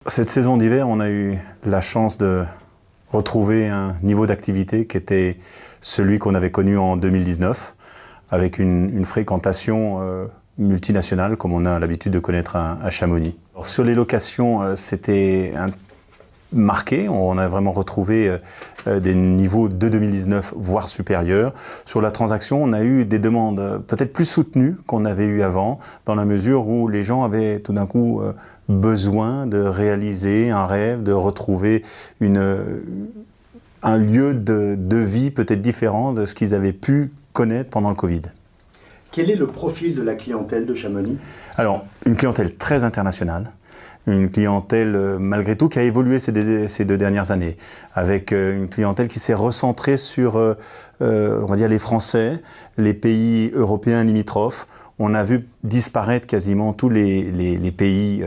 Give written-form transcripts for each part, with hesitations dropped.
Cette saison d'hiver, on a eu la chance de retrouver un niveau d'activité qui était celui qu'on avait connu en 2019, avec une fréquentation multinationale, comme on a l'habitude de connaître à Chamonix. Alors, sur les locations, c'était marqué, on a vraiment retrouvé des niveaux de 2019, voire supérieurs. Sur la transaction, on a eu des demandes peut-être plus soutenues qu'on avait eu avant, dans la mesure où les gens avaient tout d'un coup besoin de réaliser un rêve, de retrouver un lieu de vie peut-être différent de ce qu'ils avaient pu connaître pendant le Covid. Quel est le profil de la clientèle de Chamonix? Alors, une clientèle très internationale, une clientèle malgré tout qui a évolué ces 2 dernières années, avec une clientèle qui s'est recentrée sur, on va dire, les Français, les pays européens limitrophes. On a vu disparaître quasiment tous les pays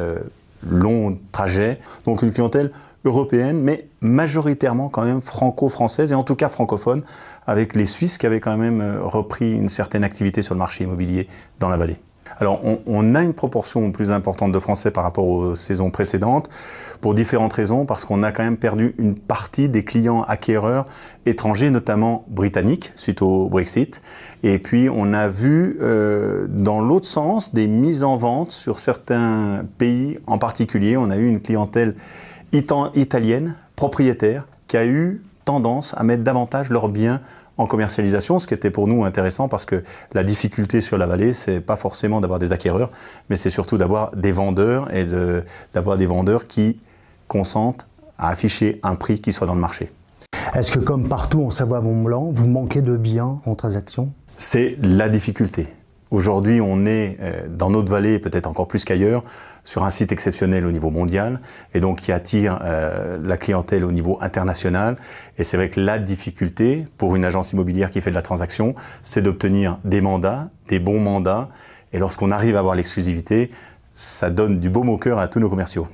longs trajets, donc une clientèle européenne, mais majoritairement quand même franco-française et en tout cas francophone, avec les Suisses qui avaient quand même repris une certaine activité sur le marché immobilier dans la vallée. Alors on a une proportion plus importante de Français par rapport aux saisons précédentes, pour différentes raisons, parce qu'on a quand même perdu une partie des clients acquéreurs étrangers, notamment britanniques, suite au Brexit. Et puis on a vu dans l'autre sens des mises en vente sur certains pays en particulier. On a eu une clientèle italienne, propriétaire, qui a eu tendance à mettre davantage leurs biens en commercialisation, ce qui était pour nous intéressant parce que la difficulté sur la vallée, c'est pas forcément d'avoir des acquéreurs, mais c'est surtout d'avoir des vendeurs et d'avoir des vendeurs qui consentent à afficher un prix qui soit dans le marché. Est-ce que comme partout en Savoie-Mont-Blanc, vous manquez de biens en transaction? C'est la difficulté. Aujourd'hui, on est dans notre vallée, peut-être encore plus qu'ailleurs, sur un site exceptionnel au niveau mondial et donc qui attire la clientèle au niveau international. Et c'est vrai que la difficulté pour une agence immobilière qui fait de la transaction, c'est d'obtenir des mandats, des bons mandats. Et lorsqu'on arrive à avoir l'exclusivité, ça donne du baume au cœur à tous nos commerciaux.